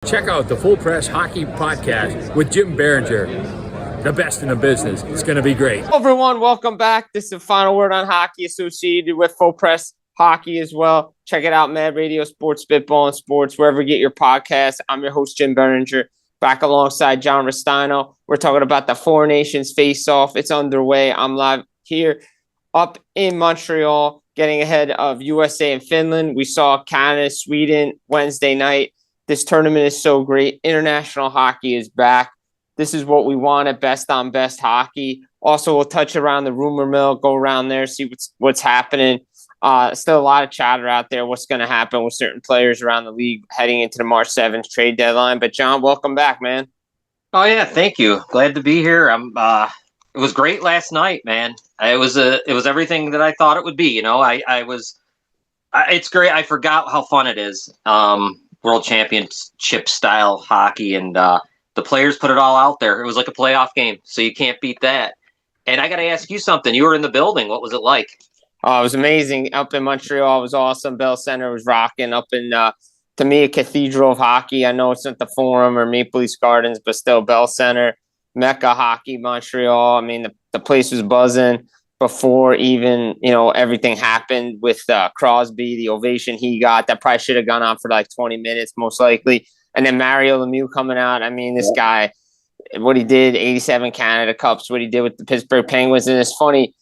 Check out the Full Press Hockey Podcast with Jim Biringer, the best in the business. It's going to be great. Hello, everyone. Welcome back. This is the Final Word on Hockey associated with Full Press Hockey as well. Check it out, Mad Radio Sports, Spitball and Sports, wherever you get your podcasts. I'm your host, Jim Biringer, back alongside John Restaino. We're talking about the Four Nations Faceoff. It's underway. I'm live here up in Montreal, getting ahead of USA and Finland. We saw Canada, Sweden Wednesday night. This tournament is so great. International hockey is back. This is what we want at Best on Best Hockey. Also, we'll touch around the rumor mill, go around there, see what's happening. Still a lot of chatter out there. What's going to happen with certain players around the league heading into the March 7th trade deadline. But John, welcome back, man. Oh yeah, thank you. Glad to be here. It was great last night, man. It was everything that I thought it would be. You know, it's great. I forgot how fun it is. World Championship style hockey, and the players put it all out there. It was like a playoff game, so you can't beat that. And I got to ask you something. You were in the building. What was it like? Oh, it was amazing. Up in Montreal, it was awesome. Bell Center was rocking. Up in, to me, a cathedral of hockey. I know it's not the Forum or Maple Leafs Gardens, but still Bell Center, Mecca Hockey, Montreal. I mean, the place was buzzing before even, everything happened with Crosby, the ovation he got. That probably should have gone on for like 20 minutes, most likely. And then Mario Lemieux coming out. I mean, this guy, what he did, 87 Canada Cups, what he did with the Pittsburgh Penguins. And it's funny,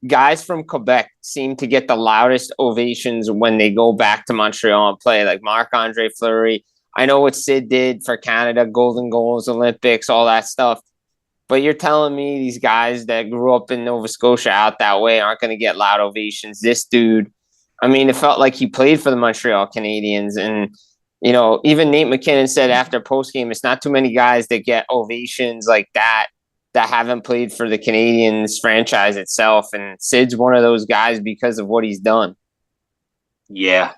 guys from Quebec seem to get the loudest ovations when they go back to Montreal and play, like Marc-Andre Fleury. I know what Sid did for Canada, Golden Goals, Olympics, all that stuff. But you're telling me these guys that grew up in Nova Scotia out that way aren't going to get loud ovations? This dude, I mean, it felt like he played for the Montreal Canadiens. And, even Nate McKinnon said after postgame, it's not too many guys that get ovations like that haven't played for the Canadiens franchise itself. And Sid's one of those guys because of what he's done. Yeah,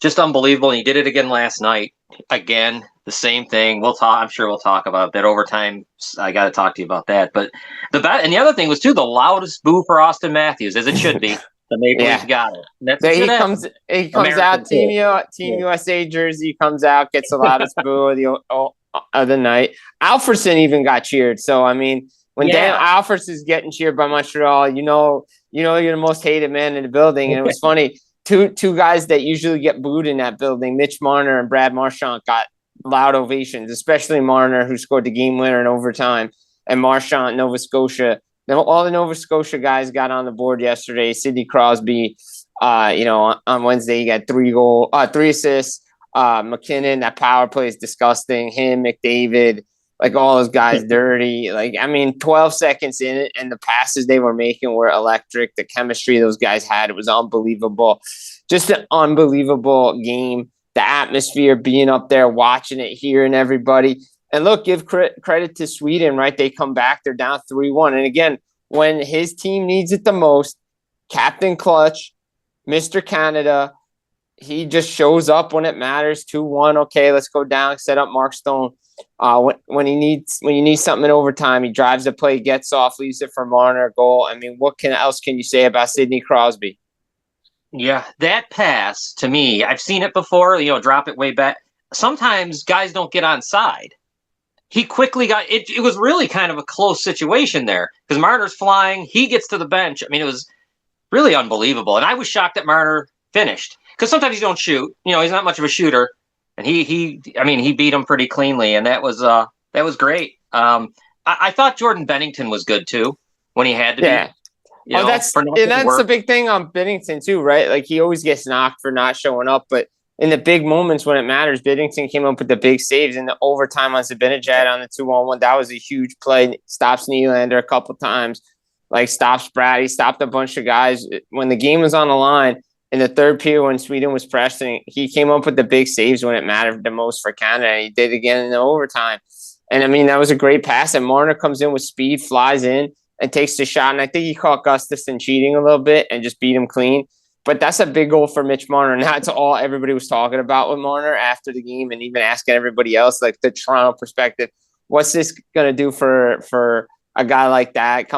just unbelievable. And he did it again last night. Again, the same thing. I'm sure we'll talk about that overtime. I got to talk to you about that. But and the other thing was too the loudest boo for Auston Matthews, as it should be. The Maple Leafs got it. He comes out, Team USA jersey comes out, gets the loudest boo of the night. Alfredsson even got cheered. So I mean, when Dan Alfredsson is getting cheered by Montreal, you know you're the most hated man in the building. And it was funny. Two guys that usually get booed in that building, Mitch Marner and Brad Marchand, got loud ovations, especially Marner, who scored the game winner in overtime, and Marchand, Nova Scotia. All the Nova Scotia guys got on the board yesterday. Sidney Crosby, on Wednesday, he got 3 assists. McKinnon, that power play is disgusting. Him, McDavid, like all those guys dirty. 12 seconds in it, and the passes they were making were electric. The chemistry those guys had, it was unbelievable. Just an unbelievable game. The atmosphere, being up there, watching it, hearing everybody. And look, give credit to Sweden, right? They come back, they're down 3-1. And again, when his team needs it the most, Captain Clutch, Mr. Canada, he just shows up when it matters. 2-1, okay, let's go down, set up Mark Stone. When you need something in overtime, he drives the play, gets off, leaves it for Marner, goal. I mean, what else can you say about Sidney Crosby? Yeah, that pass, to me, I've seen it before, drop it way back. Sometimes guys don't get onside. He quickly got it. It was really kind of a close situation there because Marner's flying. He gets to the bench. I mean, it was really unbelievable. And I was shocked that Marner finished because sometimes you don't shoot. He's not much of a shooter. And he beat him pretty cleanly. And that was great. I thought Jordan Bennington was good too when he had to be. That's the big thing on Bennington too, right? Like he always gets knocked for not showing up, but in the big moments when it matters, Biddington came up with the big saves in the overtime on Zibanejad on the 2-on-1. That was a huge play. Stops Nylander a couple times, stops Brad. He stopped a bunch of guys. When the game was on the line in the third period when Sweden was pressing, he came up with the big saves when it mattered the most for Canada. And he did again in the overtime. And, I mean, that was a great pass. And Marner comes in with speed, flies in, and takes the shot. And I think he caught Gustafsson cheating a little bit and just beat him clean. But that's a big goal for Mitch Marner. And that's all everybody was talking about with Marner after the game and even asking everybody else, like the Toronto perspective, what's this going to do for a guy like that?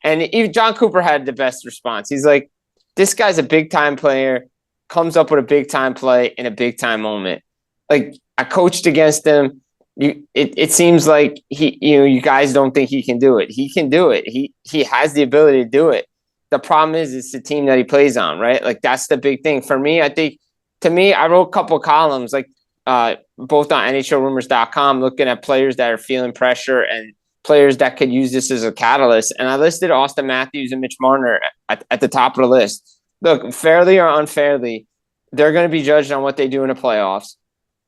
And even John Cooper had the best response. He's like, this guy's a big-time player, comes up with a big-time play in a big-time moment. Like, I coached against him. It seems like you guys don't think he can do it. He can do it. He has the ability to do it. The problem is it's the team that he plays on, right? Like that's the big thing for me. I think to me, I wrote a couple of columns, like both on NHLrumors.com, looking at players that are feeling pressure and players that could use this as a catalyst. And I listed Auston Matthews and Mitch Marner at the top of the list. Look, fairly or unfairly, they're going to be judged on what they do in the playoffs.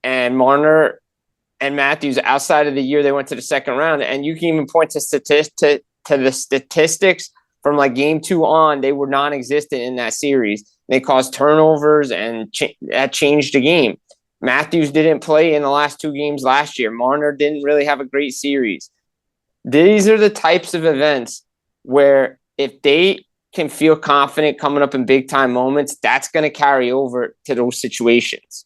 And Marner and Matthews, outside of the year they went to the second round, and you can even point to the statistics from like game 2 on, they were non-existent in that series. They caused turnovers, and that changed the game. Matthews didn't play in the last 2 games last year. Marner didn't really have a great series. These are the types of events where if they can feel confident coming up in big-time moments, that's going to carry over to those situations.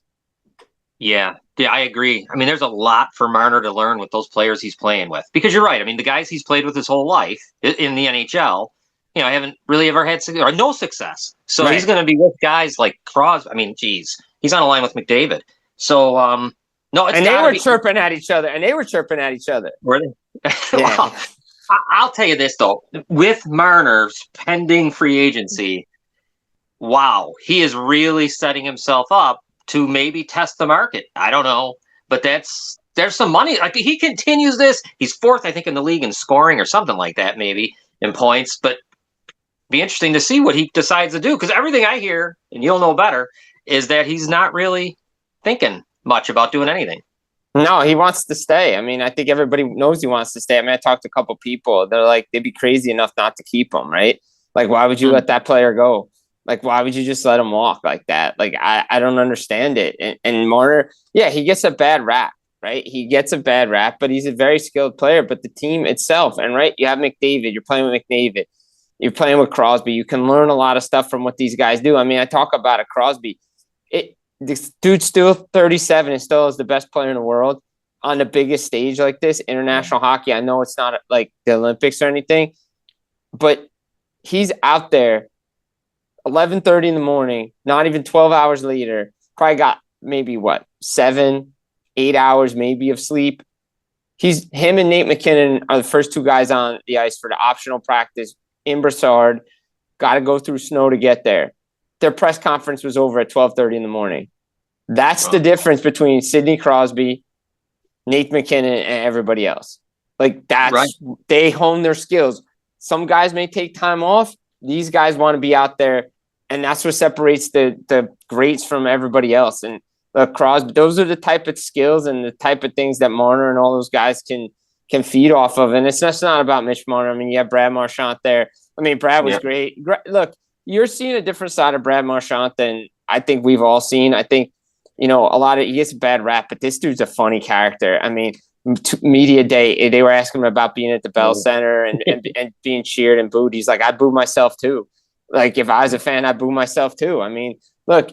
Yeah, I agree. I mean, there's a lot for Marner to learn with those players he's playing with. Because you're right. I mean, the guys he's played with his whole life in the NHL, haven't really ever had success, or no success. So right. He's going to be with guys like Crosby. I mean, geez, he's on a line with McDavid. So, no, it's and they were chirping at each other. Were they? Yeah. Well, I'll tell you this, though. With Marner's pending free agency, wow, he is really setting himself up to maybe test the market. I don't know, but there's some money. Like he continues this. He's 4th, I think, in the league in scoring or something like that, maybe in points. But be interesting to see what he decides to do, because everything I hear, and you'll know better, is that he's not really thinking much about doing anything. No, he wants to stay. I mean, I think everybody knows he wants to stay. I mean, I talked to a couple people. They're like, they'd be crazy enough not to keep him, right? Like, why would you let that player go? Like, why would you just let him walk like that? Like, I don't understand it. And Marner, yeah, he gets a bad rap, right? He gets a bad rap, but he's a very skilled player. But the team itself, and right, you have McDavid. You're playing with McDavid. You're playing with Crosby. You can learn a lot of stuff from what these guys do. I mean, I talk about it, Crosby. This dude's still 37 and still is the best player in the world on the biggest stage like this, international hockey. I know it's not like the Olympics or anything, but he's out there 11:30 in the morning, not even 12 hours later, probably got maybe 7, 8 hours maybe of sleep. Him and Nate McKinnon are the first 2 guys on the ice for the optional practice in Brassard. Got to go through snow to get there. Their press conference was over at 12:30 in the morning. That's the difference between Sidney Crosby, Nate McKinnon, and everybody else. Like that's right. They hone their skills. Some guys may take time off. These guys want to be out there, and that's what separates the greats from everybody else. And Crosby, those are the type of skills and the type of things that Marner and all those guys can feed off of. And it's just not about Mitch Marner. I mean, you have Brad Marchand there. I mean, Brad was great. Look, you're seeing a different side of Brad Marchand than I think we've all seen. I think, he gets a bad rap, but this dude's a funny character. I mean, media day, they were asking him about being at the Bell Center and being cheered and booed. He's like, I boo myself too. Like, if I was a fan, I'd boo myself too. I mean, look,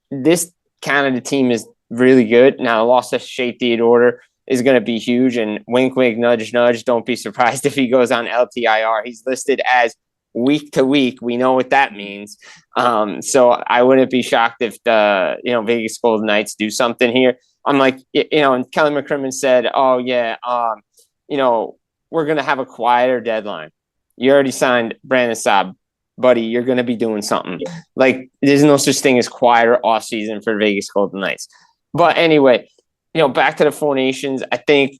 this Canada team is really good. Now, the loss of Shea Theodore is going to be huge. And wink, wink, nudge, nudge. Don't be surprised if he goes on LTIR. He's listed as week to week. We know what that means. So I wouldn't be shocked if the Vegas Golden Knights do something here. I'm like, and Kelly McCrimmon said, oh yeah, we're going to have a quieter deadline. You already signed Brandon Saab, buddy. You're going to be doing something. Like, there's no such thing as quieter off season for Vegas Golden Knights. But anyway, back to the Four Nations. I think,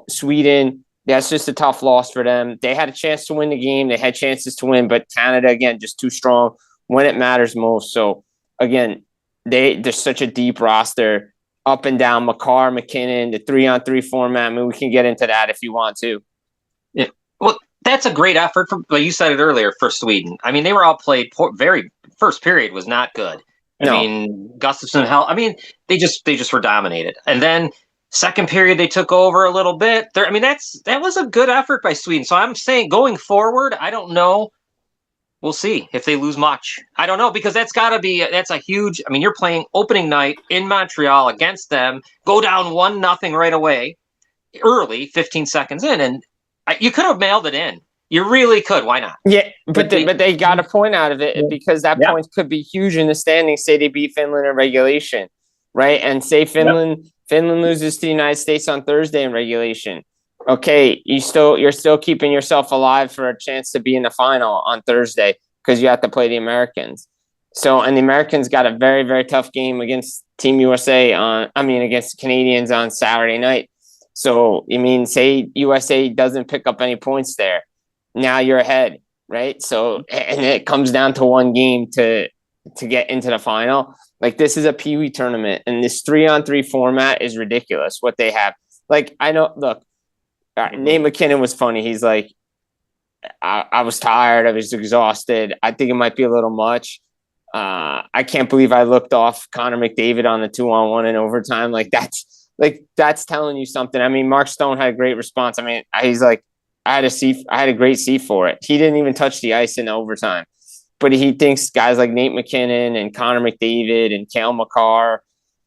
Sweden, that's just a tough loss for them. They had a chance to win the game. They had chances to win, but Canada, again, just too strong when it matters most. So, again, there's such a deep roster up and down. Makar, McKinnon, the 3-on-3 format. I mean, we can get into that if you want to. Yeah. Well, that's a great effort. You said it earlier, for Sweden. I mean, they were outplayed. Very first period was not good. I mean, Gustafsson, they just were dominated. And then second period, they took over a little bit. That was a good effort by Sweden. So I'm saying going forward, I don't know. We'll see if they lose much. I don't know, because that's a huge, you're playing opening night in Montreal against them, go down 1-0 right away, early, 15 seconds in, and you could have mailed it in. You really could. Why not? Yeah, but they got a point out of it, because that point could be huge in the standings. Say they beat Finland in regulation, right? And say Finland Finland loses to the United States on Thursday in regulation. Okay, you're still keeping yourself alive for a chance to be in the final on Thursday because you have to play the Americans. So, and the Americans got a very, very tough game against Team USA against the Canadiens on Saturday night. So, say USA doesn't pick up any points there. Now you're ahead, right? So, and it comes down to one game to get into the final. Like, this is a Pee Wee tournament, and this 3-on-3 format is ridiculous, what they have. Like, I know, look, Nate McKinnon was funny. He's like, I was tired. I was exhausted. I think it might be a little much. I can't believe I looked off Connor McDavid on the 2-on-1 in overtime. That's telling you something. I mean, Mark Stone had a great response. I mean, he's like, I had a great C for it. He didn't even touch the ice in overtime, but he thinks guys like Nate McKinnon and Connor McDavid and Cale Makar,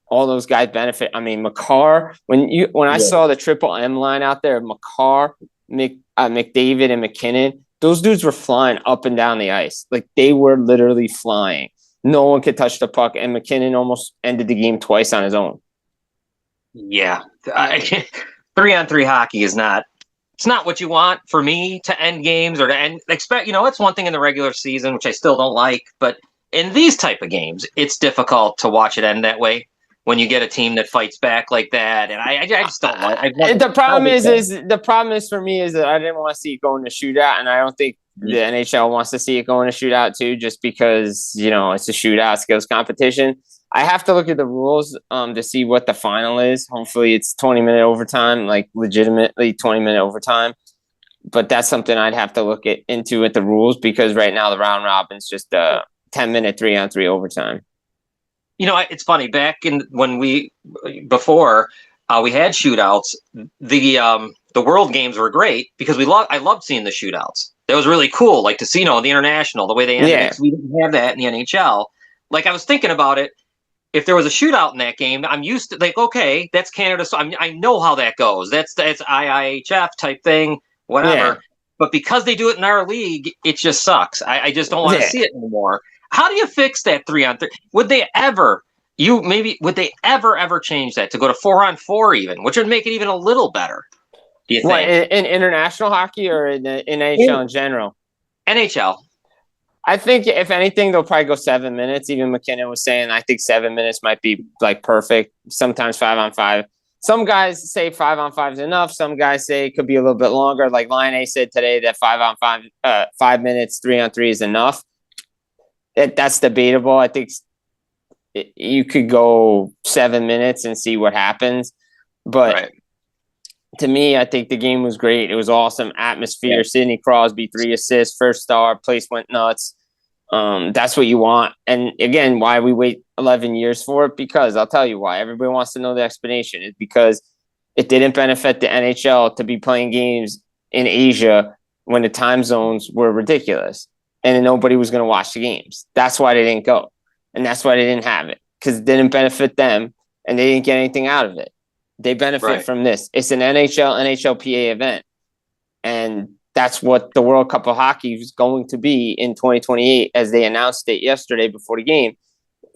all those guys benefit. I mean, Makar, when I saw the triple M line out there, Makar, McDavid, and McKinnon, those dudes were flying up and down the ice. Like, they were literally flying. No one could touch the puck, and McKinnon almost ended the game twice on his own. Yeah. 3-on-3 hockey is not what you want for me to end games or to end. It's one thing in the regular season, which I still don't like, but in these type of games, it's difficult to watch it end that way when you get a team that fights back like that. And I just don't like it. The problem is for me is that I didn't want to see it go into shootout, and I don't think the NHL wants to see it go into shootout too, just because, it's a shootout, skills competition. I have to look at the rules to see what the final is. Hopefully it's 20-minute overtime, like legitimately 20-minute overtime. But that's something I'd have to look into the rules, because right now the round robin's just a 10-minute 3-on-3 overtime. It's funny. Back before we had shootouts, the World Games were great because I loved seeing the shootouts. That was really cool, like to see, the international, the way they ended it. We didn't have that in the NHL. Like, I was thinking about it. If there was a shootout in that game, I'm used to, okay, that's Canada. So I know how that goes. That's IIHF type thing, whatever. Yeah. But because they do it in our league, it just sucks. I just don't want to see it anymore. How do you fix that 3-on-3? Would they ever change that to go to 4-on-4 even, which would make it even a little better? Do you think? What, in international hockey or in NHL in general? NHL. I think if anything, they'll probably go 7 minutes. Even McKinnon was saying, I think 7 minutes might be like perfect. Sometimes 5-on-5. Some guys say 5-on-5 is enough. Some guys say it could be a little bit longer. Like Lion A said today that 5-on-5, 5 minutes, 3-on-3 is enough. That's debatable. I think you could go 7 minutes and see what happens. But to me, I think the game was great. It was awesome atmosphere. Yeah. Sidney Crosby, 3 assists, first star, place went nuts. That's what you want. And again, why we wait 11 years for it? Because I'll tell you why. Everybody wants to know the explanation. It's because it didn't benefit the NHL to be playing games in Asia when the time zones were ridiculous and nobody was going to watch the games. That's why they didn't go. And that's why they didn't have it, because it didn't benefit them and they didn't get anything out of it. They benefit from this. It's an NHLPA event. And that's what the World Cup of Hockey is going to be in 2028, as they announced it yesterday before the game.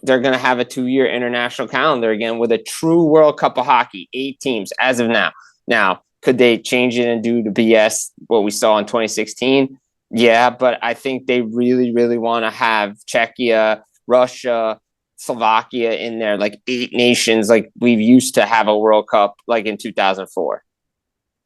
They're going to have a 2-year international calendar again with a true World Cup of Hockey, 8 teams as of now. Now, could they change it and do the BS, what we saw in 2016? Yeah, but I think they really, really want to have Czechia, Russia, Slovakia in there, like 8 nations, like we've used to have a World Cup like in 2004.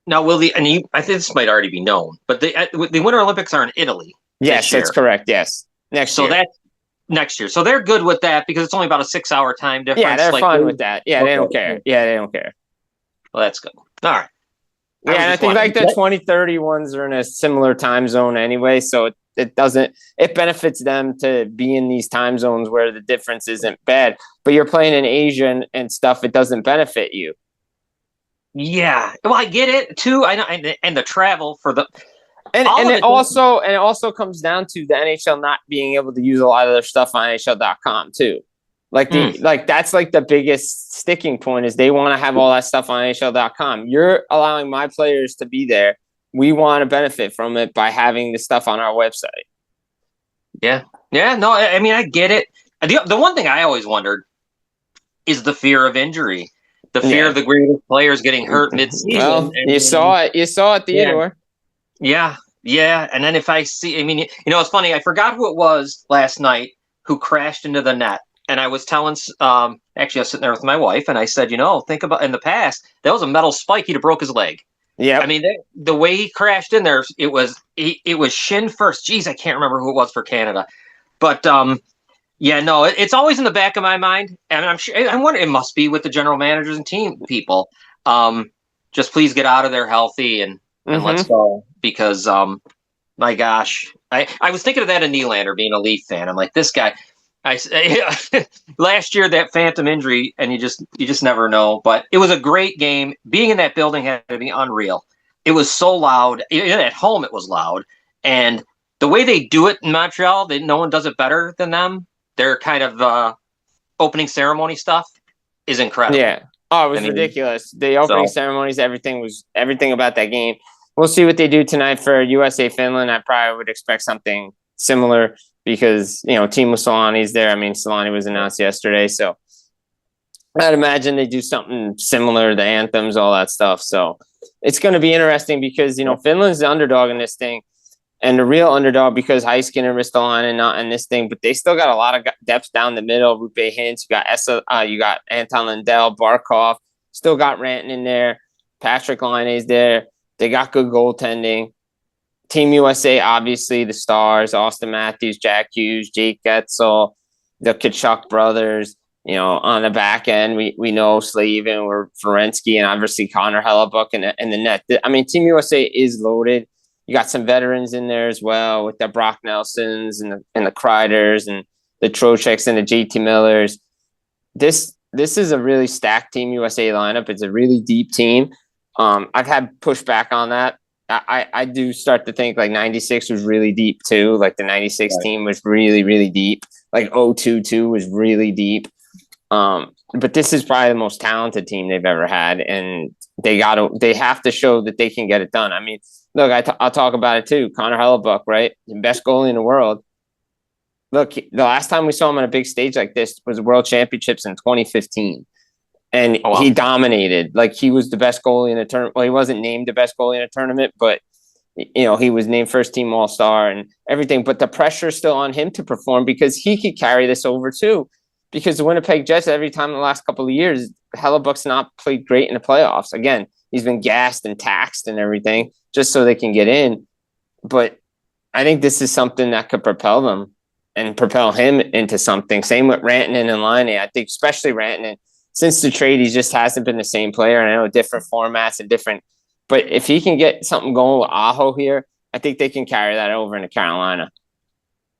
Now, I think this might already be known, but the Winter Olympics are in Italy. Yes, that's correct. Yes. Next year. That's next year. So they're good with that because it's only about a 6-hour time difference. Yeah, they're fine with that. Yeah, they don't care. Yeah, they don't care. Well, that's good. All right. Yeah, and I think like the 2030 ones are in a similar time zone anyway, so it benefits them to be in these time zones where the difference isn't bad. But you're playing in Asia and stuff, it doesn't benefit you. Yeah, well, I get it too. I know, and the travel for the and it also comes down to the NHL not being able to use a lot of their stuff on NHL.com too. Like that's like the biggest sticking point is they want to have all that stuff on NHL.com. You're allowing my players to be there. We want to benefit from it by having the stuff on our website. Yeah. Yeah. No, I mean, I get it. The one thing I always wondered is the fear of injury. The fear of the greatest players getting hurt mid-season. Well, you saw it. You saw it, Theodore. Yeah. And then if I see, I mean, it's funny. I forgot who it was last night who crashed into the net. And I was telling, actually, I was sitting there with my wife, and I said, think about in the past, that was a metal spike. He'd have broke his leg. Yeah. I mean, the way he crashed in there, it was shin first. Jeez, I can't remember who it was for Canada. But, it's always in the back of my mind. And I'm sure, I wonder, it must be with the general managers and team people. Just please get out of there healthy and let's go. Because, my gosh, I was thinking of that in Nylander being a Leaf fan. I'm like, this guy, last year, that phantom injury, and you just never know. But it was a great game. Being in that building had to be unreal. It was so loud. At home, it was loud. And the way they do it in Montreal, no one does it better than them. Their kind of opening ceremony stuff is incredible. Yeah. Oh, it was ridiculous. The opening ceremonies, everything about that game. We'll see what they do tonight for USA Finland. I probably would expect something similar because, Team Solani's there. I mean, Solani was announced yesterday. So I'd imagine they do something similar, the anthems, all that stuff. So it's going to be interesting because, Finland's the underdog in this thing. And the real underdog because Heiskanen and Ristolainen not in this thing, but they still got a lot of depth down the middle. Rupe Hintz, you got Anton Lundell, Barkov, still got Ranton in there. Patrick Laine's there. They got good goaltending. Team USA, obviously the stars: Auston Matthews, Jack Hughes, Jake Getzel, the Tkachuk brothers. On the back end, we know Slavin or Ferensky, and obviously Connor Hellebuyck in the net. I mean, Team USA is loaded. You got some veterans in there as well with the Brock Nelsons and the Kreiders and the Trocheks and the JT Millers. This is a really stacked Team USA lineup. It's a really deep team. I've had pushback on that. I do start to think like 96 was really deep too. Like the 96 team was really, really deep. Like 022 was really deep. But this is probably the most talented team they've ever had. And they have to show that they can get it done. I mean, look, I'll talk about it too. Connor Hellebuyck, right? The best goalie in the world. Look, the last time we saw him on a big stage like this was the World Championships in 2015. And he dominated. Like, he was the best goalie in a tournament. Well, he wasn't named the best goalie in a tournament, but, he was named first team All-Star and everything. But the pressure is still on him to perform because he could carry this over too. Because the Winnipeg Jets, every time in the last couple of years, Hellebuyck's not played great in the playoffs. Again, he's been gassed and taxed and everything just so they can get in. But I think this is something that could propel them and propel him into something. Same with Rantanen and Laine. I think especially Rantanen. Since the trade, he just hasn't been the same player. And I know different formats and different. But if he can get something going with Aho here, I think they can carry that over into Carolina.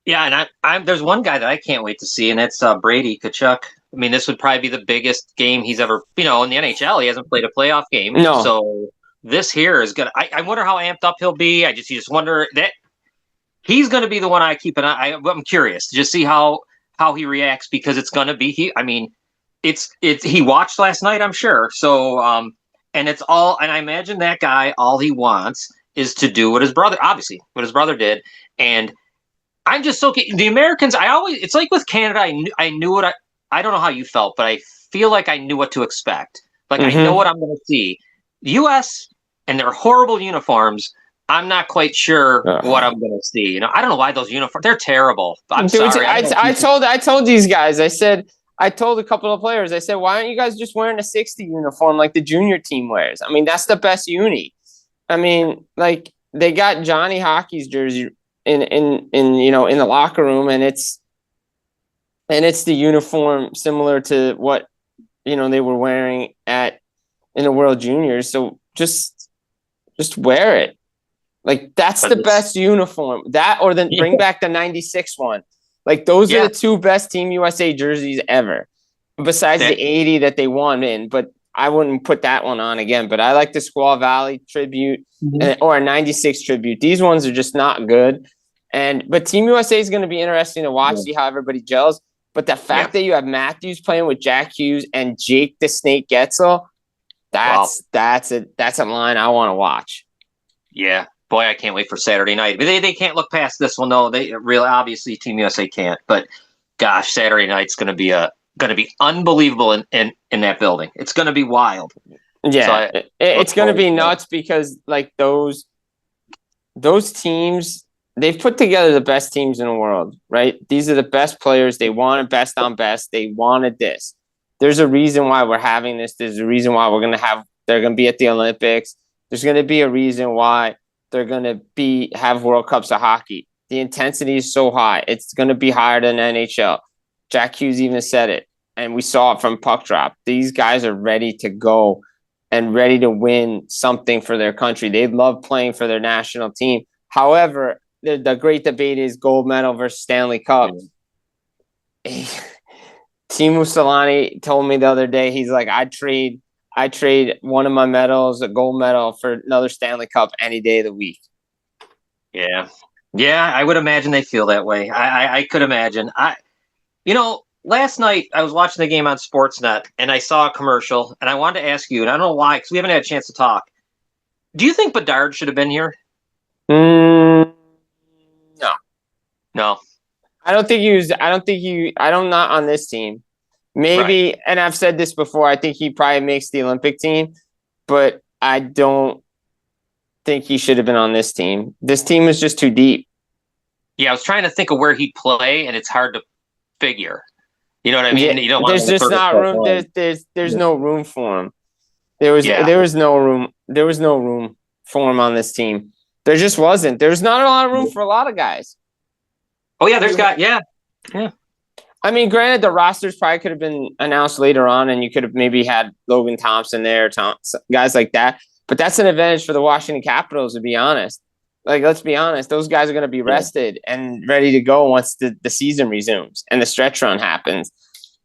Yeah, and I'm there's one guy that I can't wait to see, and it's Brady Tkachuk. I mean, this would probably be the biggest game he's ever, in the NHL. He hasn't played a playoff game. No. So this here is going to, I wonder how amped up he'll be. You just wonder that he's going to be the one I keep an eye. I'm curious to just see how he reacts because it's going to be, he watched last night, I'm sure. So, and I imagine that guy, all he wants is to do what his brother did. And I'm just so, the Americans, it's like with Canada, I knew what I don't know how you felt, but I feel like I knew what to expect. Like, I know what I'm going to see. The U.S. and their horrible uniforms, I'm not quite sure what I'm going to see. I don't know why those uniforms, they're terrible. I'm sorry. I told these guys, I told a couple of players, I said, why aren't you guys just wearing a 60 uniform like the junior team wears? I mean, that's the best uni. I mean, like, they got Johnny Hockey's jersey in the locker room, and it's the uniform similar to what they were wearing in the World Juniors. So just wear it. Like, that's the best uniform. That or then bring back the 96 one. Like, those are the two best Team USA jerseys ever, besides the 80 that they won in. But I wouldn't put that one on again. But I like the Squaw Valley tribute or a 96 tribute. These ones are just not good. But Team USA is going to be interesting to watch, see how everybody gels. But the fact that you have Matthews playing with Jack Hughes and Jake the Snake Getzel, that's a line I want to watch. Yeah. Boy, I can't wait for Saturday night. But they can't look past this one, though. They really, obviously, Team USA can't. But gosh, Saturday night's going to be a going to be unbelievable in that building. It's going to be wild. Yeah, so it's going to be nuts because like those teams, they've put together the best teams in the world, right? These are the best players. They wanted best on best. They wanted this. There's a reason why we're having this. There's a reason why they're going to be at the Olympics. There's going to be a reason why they're going to have World Cups of hockey. The intensity is so high. It's going to be higher than NHL. Jack Hughes even said it, and we saw it from puck drop. These guys are ready to go and ready to win something for their country. They love playing for their national team. However, the great debate is gold medal versus Stanley Cup. Teemu Solani told me the other day, he's like, I'd trade one of my medals, a gold medal, for another Stanley Cup any day of the week. Yeah. Yeah, I would imagine they feel that way. I could imagine. Last night I was watching the game on Sportsnet and I saw a commercial and I wanted to ask you, and I don't know why, because we haven't had a chance to talk. Do you think Bedard should have been here? No. No. I don't think he was. I'm not on this team. Maybe, right. And I've said this before, I think he probably makes the Olympic team, but I don't think he should have been on this team. This team is just too deep. Yeah, I was trying to think of where he'd play, and it's hard to figure. You know what I mean? Yeah, there's just not room. There's no room for him. There was no room. There was no room for him on this team. There just wasn't. There's not a lot of room for a lot of guys. Oh yeah, yeah. I mean, granted, the rosters probably could have been announced later on, and you could have maybe had Logan Thompson there, guys like that. But that's an advantage for the Washington Capitals, to be honest. Like, let's be honest, those guys are going to be rested and ready to go once the season resumes and the stretch run happens.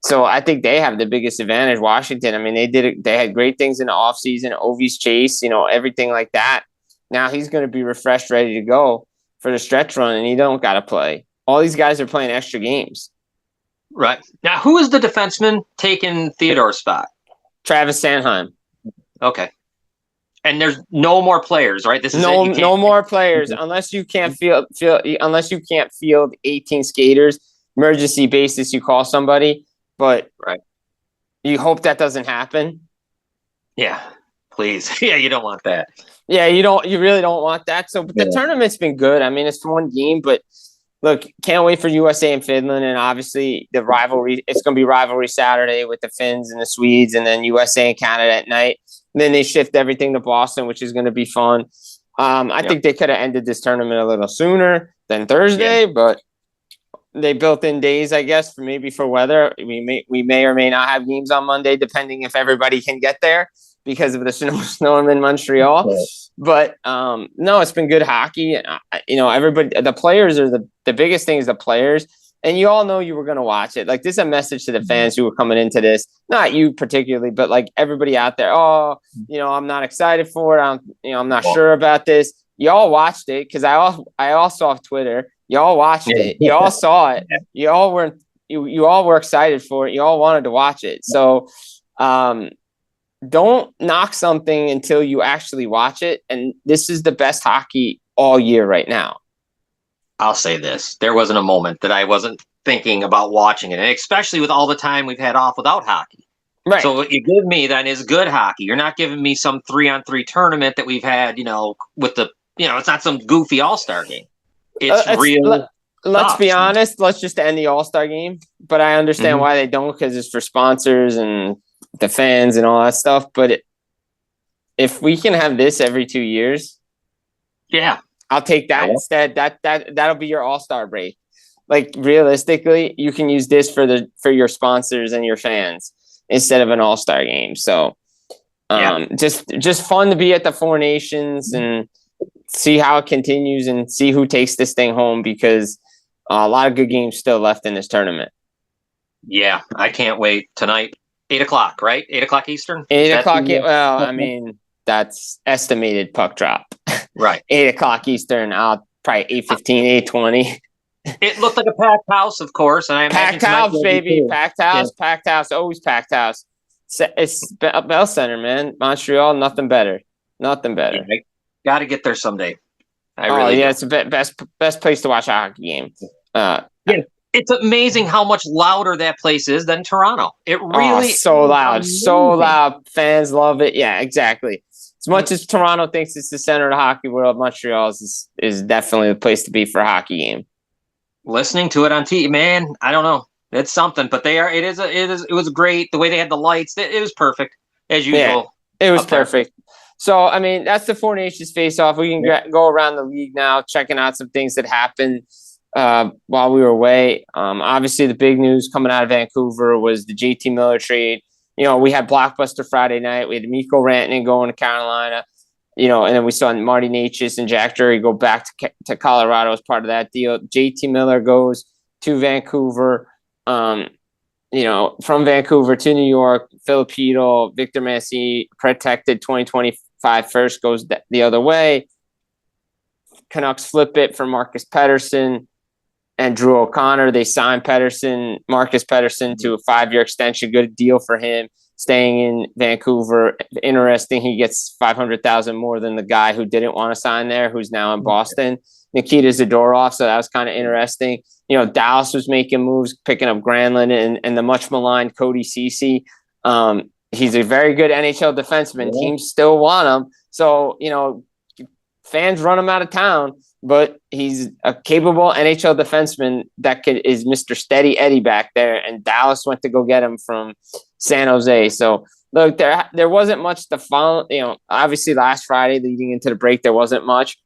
So I think they have the biggest advantage. Washington, I mean, they had great things in the offseason, Ovi's chase, everything like that. Now he's going to be refreshed, ready to go for the stretch run, and he don't got to play. All these guys are playing extra games. Right. Now, who is the defenseman taking Theodore's spot? Travis Sanheim. Okay. And there's no more players, right? This is no more players unless you can't field 18 skaters. Emergency basis, you call somebody, but right. You hope that doesn't happen. Yeah, please. Yeah, you don't want that. Yeah, you really don't want that. So, but the tournament's been good. I mean, it's one game, but look, can't wait for USA and Finland, and obviously the rivalry. It's going to be rivalry Saturday with the Finns and the Swedes, and then USA and Canada at night. And then they shift everything to Boston, which is going to be fun. I think they could have ended this tournament a little sooner than Thursday, but they built in days, I guess, for weather. We may or may not have games on Monday, depending if everybody can get there because of the snowstorm in Montreal. Okay. But no, it's been good hockey. Everybody, the players are the biggest thing is the players. And you all know you were going to watch it. Like, this is a message to the fans who were coming into this. Not you particularly, but like everybody out there. Oh, I'm not excited for it. I'm not sure about this. You all watched it because I also have Twitter. You all watched it. You all saw it. You all were excited for it. You all wanted to watch it. So, don't knock something until you actually watch it. And this is the best hockey all year right now. I'll say this. There wasn't a moment that I wasn't thinking about watching it, and especially with all the time we've had off without hockey. Right. So what you give me then is good hockey. You're not giving me some 3-on-3 tournament that we've had, with the, it's not some goofy all-star game. It's real. Let's be honest. Let's just end the all-star game. But I understand why they don't, because it's for sponsors and the fans and all that stuff. But if we can have this every 2 years, yeah, I'll take that instead. That'll be your all-star break. Like, realistically, you can use this for your sponsors and your fans instead of an all-star game. So, just fun to be at the Four Nations and see how it continues and see who takes this thing home, because a lot of good games still left in this tournament. Yeah, I can't wait. Tonight, 8:00, right? 8:00 Eastern? 8:00. Well, I mean, that's estimated puck drop. Right. 8:00 Eastern. Probably 8:15, 8:20. It looked like a packed house, of course. And I packed house, baby. Packed house. Always packed house. It's Bell Center, man. Montreal, nothing better. Yeah, got to get there someday. It's the best place to watch a hockey game. It's amazing how much louder that place is than Toronto. It really so loud, amazing. so loud. Fans love it. Yeah, exactly. As much as Toronto thinks it's the center of the hockey world, Montreal is definitely the place to be for a hockey game. Listening to it on TV, man, I don't know. It's something, but it was great. The way they had the lights, it was perfect as usual. Yeah, it was perfect. So, I mean, that's the Four Nations Faceoff. We can go around the league now, checking out some things that happened while we were away. Obviously, the big news coming out of Vancouver was the JT Miller trade. You know, we had Blockbuster Friday night. We had Mikko Rantanen going to Carolina. You know, and then we saw Marty Necas and Jack Drury go back to Colorado as part of that deal. JT Miller goes to Vancouver. You know, from Vancouver to New York. Filipino, Victor Mancini, protected 2025 first goes the other way. Canucks flip it for Marcus Pettersson and Drew O'Connor. They signed Marcus Pettersson to a 5-year extension. Good deal for him. Staying in Vancouver. Interesting. He gets $500,000 more than the guy who didn't want to sign there, who's now in Boston. Nikita Zadorov. So that was kind of interesting. You know, Dallas was making moves, picking up Granlund and the much maligned Cody Ceci. He's a very good NHL defenseman. Yeah. Teams still want him. So, you know, fans run him out of town, but he's a capable NHL defenseman that is Mr. Steady Eddie back there. And Dallas went to go get him from San Jose. So, look, there wasn't much to follow. You know, obviously last Friday leading into the break, there wasn't much.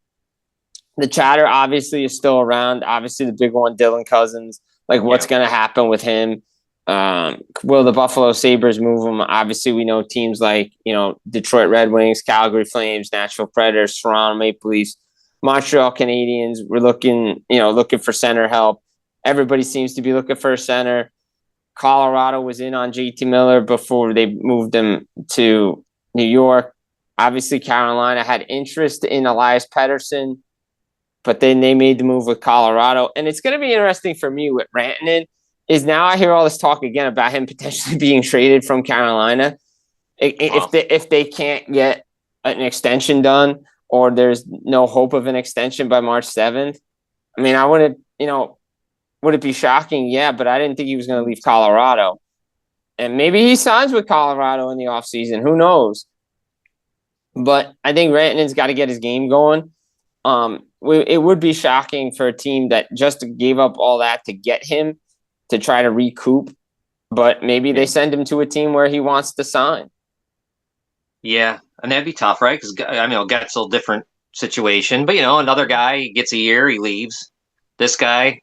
The chatter obviously is still around. Obviously, the big one, Dylan Cozens. Like, what's going to happen with him? Will the Buffalo Sabres move him? Obviously, we know teams like, you know, Detroit Red Wings, Calgary Flames, Nashville Predators, Toronto Maple Leafs, Montreal Canadiens. We're looking for center help. Everybody seems to be looking for a center. Colorado was in on JT Miller before they moved him to New York. Obviously, Carolina had interest in Elias Pettersson, but then they made the move with Colorado. And it's going to be interesting for me with Rantanen is now I hear all this talk again about him potentially being traded from Carolina. If they can't get an extension done or there's no hope of an extension by March 7th, I mean, I would it be shocking? Yeah, but I didn't think he was going to leave Colorado. And maybe he signs with Colorado in the offseason. Who knows? But I think Rantanen's got to get his game going. It would be shocking for a team that just gave up all that to get him to try to recoup, but maybe they send him to a team where he wants to sign. Yeah, and that'd be tough, right? Because, I mean, Getzel, different situation, but, you know, another guy gets a year, he leaves. This guy,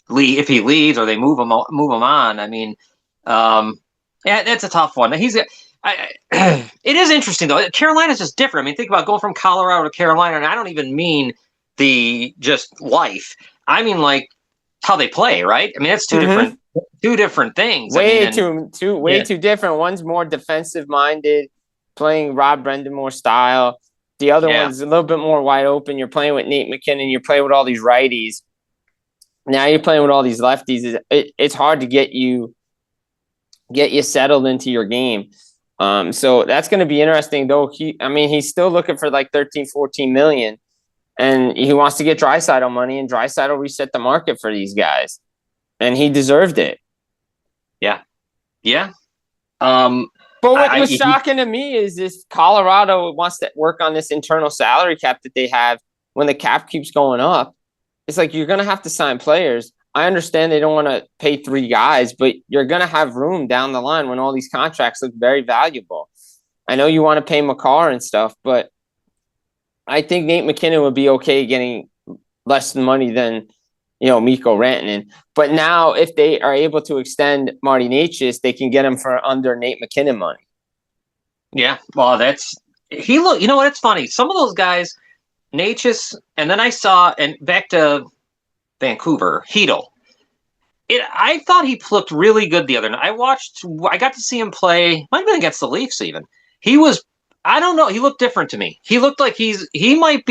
if he leaves or they move him on, I mean, yeah, that's a tough one. It is interesting, though. Carolina's just different. I mean, think about going from Colorado to Carolina, and I don't even mean the just life. I mean, like, how they play, right? I mean, that's two different things. Way too different. One's more defensive minded, playing Rob Brendamore style. The other one's a little bit more wide open. You're playing with Nate McKinnon. You're playing with all these righties. Now you're playing with all these lefties. It's hard to get you settled into your game. So that's going to be interesting, though. He's still looking for like 13, 14 million. And he wants to get Draisaitl money, and Draisaitl reset the market for these guys. And he deserved it. Yeah. Yeah. But what was shocking to me is this Colorado wants to work on this internal salary cap that they have when the cap keeps going up. It's like you're going to have to sign players. I understand they don't want to pay 3 guys, but you're going to have room down the line when all these contracts look very valuable. I know you want to pay Makar and stuff, but I think Nate McKinnon would be okay getting less money than, you know, Mikko Rantanen. But now if they are able to extend Marty Necas, they can get him for under Nate McKinnon money. Yeah. Well, you know what? It's funny. Some of those guys, Necas, and then I saw, and back to Vancouver, Hedl. I thought he looked really good the other night. I got to see him play, might have been against the Leafs even. He was, I don't know. He looked different to me. He looked like he might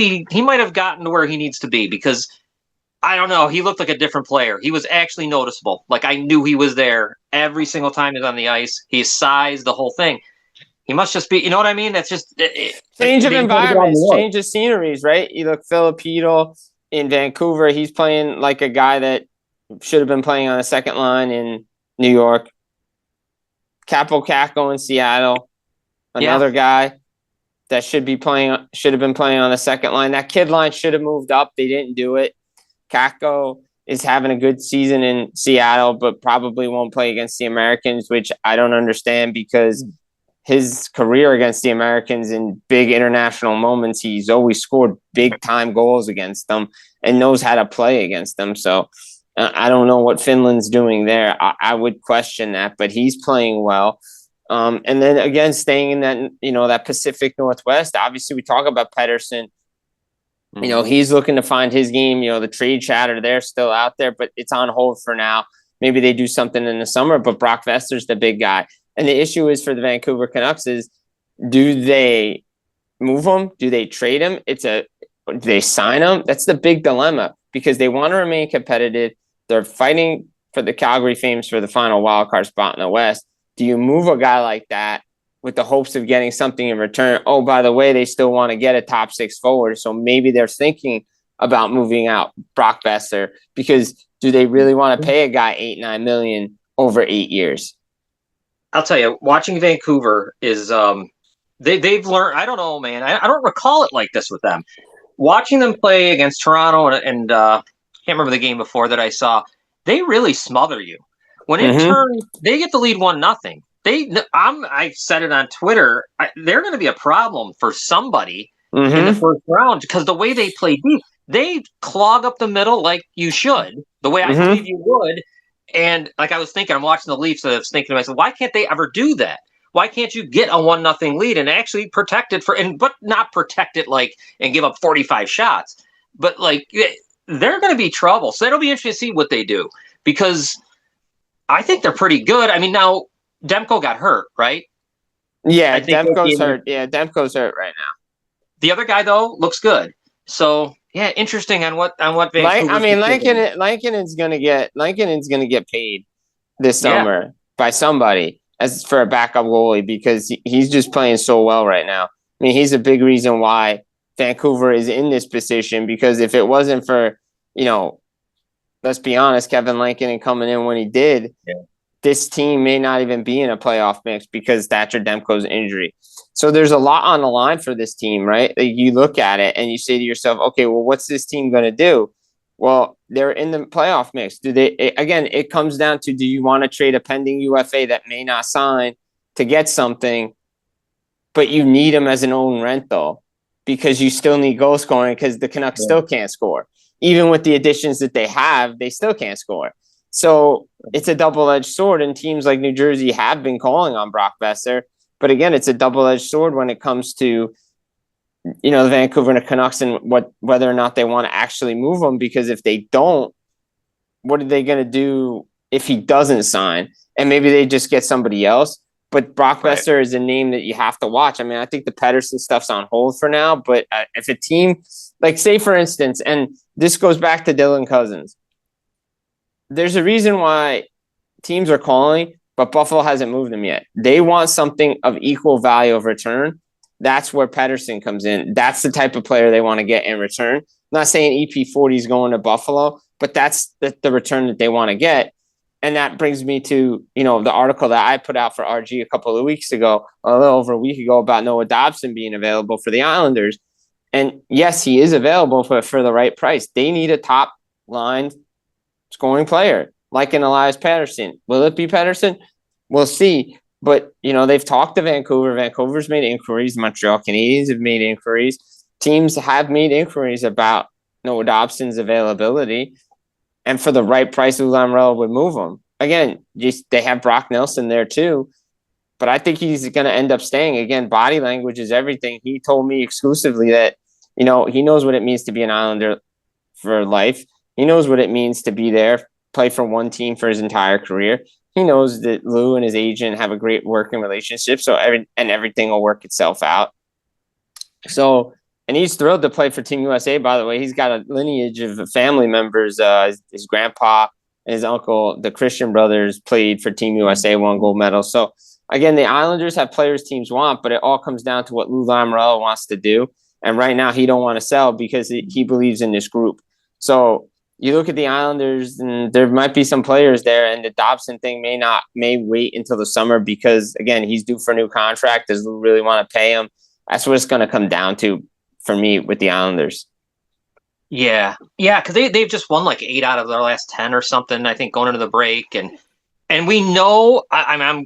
have gotten to where he needs to be because I don't know. He looked like a different player. He was actually noticeable. Like I knew he was there every single time he's on the ice. His size, the whole thing. He must just be, you know what I mean? That's just change of environments, change of sceneries, right? You look Filipino in Vancouver. He's playing like a guy that should have been playing on the second line in New York. Capo Caco in Seattle, another guy that should have been playing on the second line. That kid line should have moved up. They didn't do it. Caco is having a good season in Seattle, but probably won't play against the Americans, which I don't understand because his career against the Americans in big international moments, he's always scored big time goals against them and knows how to play against them. So I don't know what Finland's doing there. I would question that, but he's playing well. And then again, staying in that, that Pacific Northwest, obviously we talk about Pettersson. He's looking to find his game. The trade chatter, they're still out there, but it's on hold for now. Maybe they do something in the summer, but Brock Besser's the big guy. And the issue is for the Vancouver Canucks is, do they move him? Do they trade him? Do they sign him? That's the big dilemma because they want to remain competitive. They're fighting for the Calgary Flames for the final wildcard spot in the West. Do you move a guy like that with the hopes of getting something in return? Oh, by the way, they still want to get a top 6 forward. So maybe they're thinking about moving out Brock Boeser because do they really want to pay a guy $8-9 million over 8 years? I'll tell you, watching Vancouver is they've learned. I don't know, man. I don't recall it like this with them. Watching them play against Toronto and can't remember the game before that I saw. They really smother you. When it turns, they get the lead 1-0. I said it on Twitter. They're going to be a problem for somebody in the first round because the way they play deep, they clog up the middle like you should, the way I believe you would. And like I was thinking, I'm watching the Leafs, and I was thinking to myself, why can't they ever do that? Why can't you get a 1-0 lead and actually protect it but not protect it and give up 45 shots? But they're going to be trouble. So it'll be interesting to see what they do because I think they're pretty good. I mean, now Demko got hurt, right? Yeah, Demko's hurt. Yeah, Demko's hurt right now. The other guy though looks good. So yeah, interesting on what Vancouver. Lankinen's gonna get paid this summer by somebody as for a backup goalie because he's just playing so well right now. I mean, he's a big reason why Vancouver is in this position because if it wasn't for, let's be honest, Kevin Lankinen coming in when he did, this team may not even be in a playoff mix because Thatcher Demko's injury. So there's a lot on the line for this team, right? You look at it and you say to yourself, okay, well, what's this team going to do? Well, they're in the playoff mix. It comes down to, do you want to trade a pending UFA that may not sign to get something, but you need him as an own rental because you still need goal scoring because the Canucks still can't score. Even with the additions that they have, they still can't score. So it's a double-edged sword, and teams like New Jersey have been calling on Brock Boeser. But again, it's a double-edged sword when it comes to, the Vancouver and the Canucks and whether or not they want to actually move him. Because if they don't, what are they going to do if he doesn't sign? And maybe they just get somebody else. But Brock Boeser is a name that you have to watch. I mean, I think the Pettersson stuff's on hold for now. But if a team, say for instance, and this goes back to Dylan Cozens, there's a reason why teams are calling, but Buffalo hasn't moved him yet. They want something of equal value of return. That's where Pettersson comes in. That's the type of player they want to get in return. I'm not saying EP40 is going to Buffalo, but that's the return that they want to get. And that brings me to, the article that I put out for RG a couple of weeks ago, a little over a week ago, about Noah Dobson being available for the Islanders. And yes, he is available for the right price. They need a top line scoring player like an Elias Pettersson. Will it be Pettersson? We'll see. But, they've talked to Vancouver. Vancouver's made inquiries. Montreal Canadiens have made inquiries. Teams have made inquiries about Noah Dobson's availability. And for the right price, Lou Lamoriello would move him. Again, they have Brock Nelson there too. But I think he's going to end up staying. Again, body language is everything. He told me exclusively that, he knows what it means to be an Islander for life. He knows what it means to be there, play for one team for his entire career. He knows that Lou and his agent have a great working relationship, so everything will work itself out. So, and he's thrilled to play for Team USA, by the way. He's got a lineage of family members. His grandpa and his uncle, the Christian brothers, played for Team USA, won gold medals. So, again, the Islanders have players teams want, but it all comes down to what Lou Lamoriello wants to do. And right now he don't want to sell because he believes in this group. So, you look at the Islanders, and there might be some players there, and the Dobson thing may wait until the summer because, again, he's due for a new contract. Does Lou really want to pay him? That's what it's going to come down to for me with the Islanders. Yeah, because they've just won like 8 out of their last 10 or something, I think, going into the break, and we know,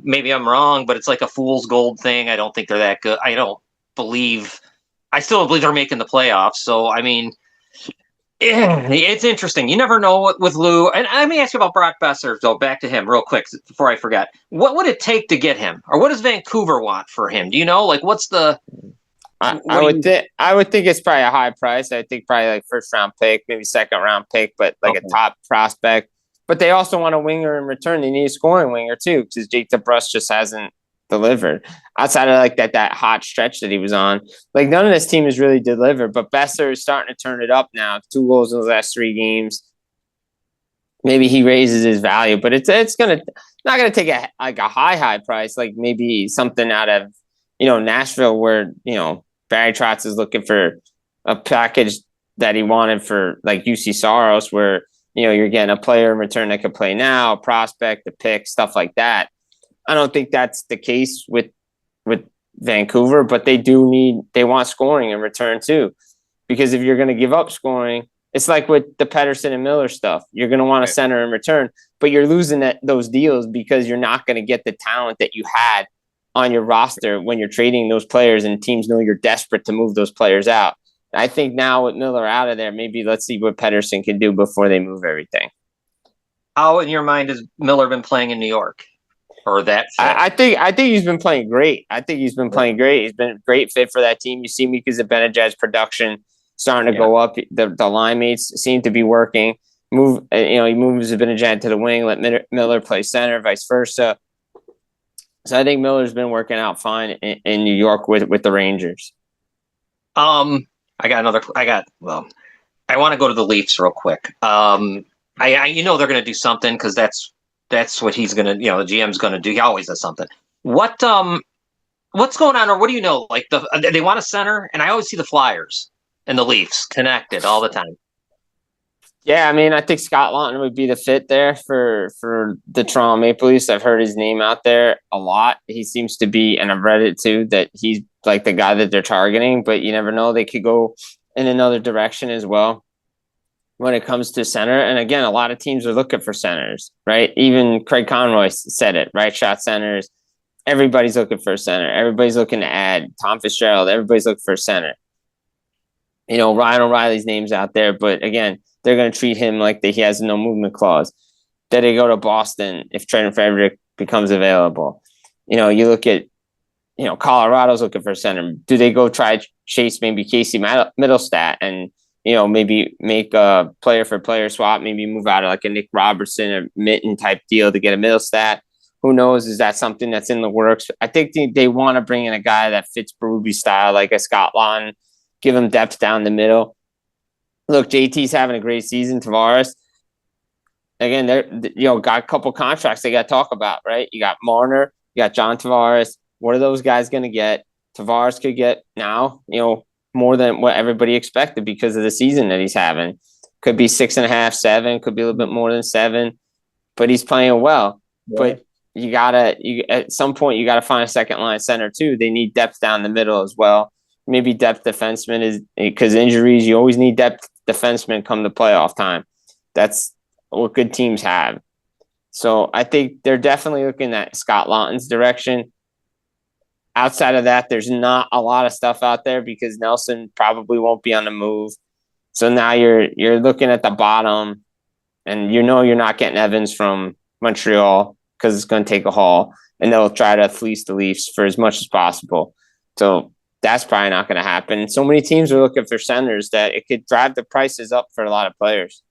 maybe I'm wrong, but it's like a fool's gold thing. I don't think they're that good. I still don't believe they're making the playoffs. So I mean, it's interesting. You never know with Lou. And let me ask you about Brock Boeser, though. Back to him real quick before I forget. What would it take to get him, or what does Vancouver want for him? Do you know? Like, what's the? I would think it's probably a high price. I think probably like first round pick, maybe second round pick, but like a top prospect. But they also want a winger in return. They need a scoring winger too, because Jake DeBrusk just hasn't delivered outside of like that hot stretch that he was on. Like none of this team has really delivered. But Boeser is starting to turn it up now. 2 goals in the last 3 games. Maybe he raises his value, but it's not gonna take a high price, like maybe something out of Nashville where Barry Trotz is looking for a package that he wanted for like UC Saros, where you're getting a player in return that could play now, a prospect, a pick, stuff like that. I don't think that's the case with Vancouver, but they want scoring in return too, because if you're going to give up scoring, it's like with the Pettersson and Miller stuff. You're going to want a center in return, but you're losing those deals because you're not going to get the talent that you had on your roster when you're trading those players, and teams know you're desperate to move those players out. I think now with Miller out of there, maybe let's see what Pettersson can do before they move everything. How in your mind has Miller been playing in New York? Or that I think he's been playing great. He's been a great fit for that team. You see Mika Zibanejad's production starting to go up. The line mates seem to be working. He moves Zibanejad to the wing, let Miller play center, vice versa. So I think Miller's been working out fine in New York with the Rangers. I want to go to the Leafs real quick. They're going to do something because that's what he's going to, the GM's going to do. He always does something. What's going on, or what do you know? Like they want a center, and I always see the Flyers and the Leafs connected all the time. Yeah, I mean, I think Scott Laughton would be the fit there for the Toronto Maple Leafs. I've heard his name out there a lot. He seems to be, and I've read it too, that he's like the guy that they're targeting, but you never know. They could go in another direction as well when it comes to center. And again, a lot of teams are looking for centers, right? Even Craig Conroy said it, right? Shot centers. Everybody's looking for a center. Everybody's looking to add Tom Fitzgerald. Everybody's looking for a center. Ryan O'Reilly's name's out there, but again, they're going to treat him like he has no movement clause. Then they go to Boston if Trent Frederick becomes available. You look at, Colorado's looking for a center. Do they go try chase maybe Casey Middlestat and, maybe make a player-for-player swap, maybe move out of like a Nick Robertson or Mitten type deal to get a Middlestat? Who knows? Is that something that's in the works? I think they want to bring in a guy that fits Berube's style, like a Scott Laughton, give him depth down the middle. Look, JT's having a great season. Tavares, again, they're got a couple contracts they got to talk about, right? You got Marner, you got John Tavares. What are those guys going to get? Tavares could get now, more than what everybody expected because of the season that he's having. Could be 6.5, 7. Could be a little bit more than 7, but he's playing well. Yeah. But at some point you gotta find a second line center too. They need depth down the middle as well. Maybe depth defenseman is because injuries. You always need depth defensemen come to playoff time. That's what good teams have. So I think they're definitely looking at Scott Laughton's direction. Outside of that, there's not a lot of stuff out there because Nelson probably won't be on the move. So now you're looking at the bottom, and you're not getting Evans from Montreal because it's going to take a haul, and they'll try to fleece the Leafs for as much as possible. So that's probably not going to happen. So many teams are looking for centers that it could drive the prices up for a lot of players.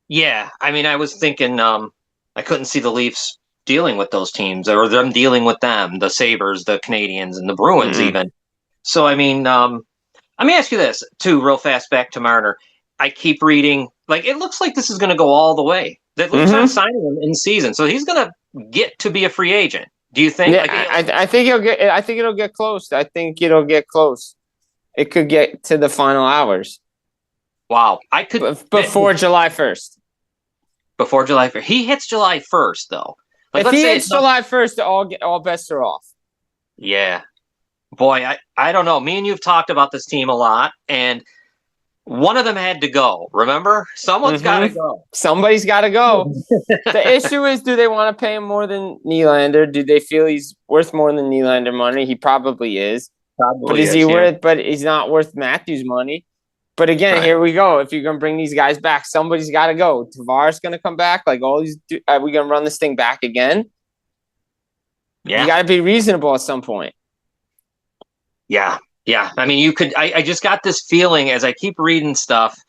Yeah, I mean, I was thinking I couldn't see the Leafs dealing with those teams or them dealing with them, the Sabres, the Canadiens, and the Bruins even. So, I mean, let me ask you this, too, real fast, back to Marner. I keep reading, it looks like this is going to go all the way. The Leafs aren't signing him in season, so he's going to get to be a free agent. Do you think? Yeah, I think it'll get close. I think it'll get close. It could get to the final hours. Wow. I could before July 1st. Before July 1st. He hits July 1st though. Like, if he hits July 1st, all bets are off. Yeah. Boy, I don't know. Me and you've talked about this team a lot, and one of them had to go. Remember? Someone's got to go. Somebody's got to go. The issue is, do they want to pay him more than Nylander? Do they feel he's worth more than Nylander money? He probably is. But is he worth? But he's not worth Matthews' money. But again, Here we go. If you're gonna bring these guys back, somebody's got to go. Tavares gonna come back. Like, all these, are we gonna run this thing back again? Yeah, you got to be reasonable at some point. Yeah. I mean, you could. I just got this feeling as I keep reading stuff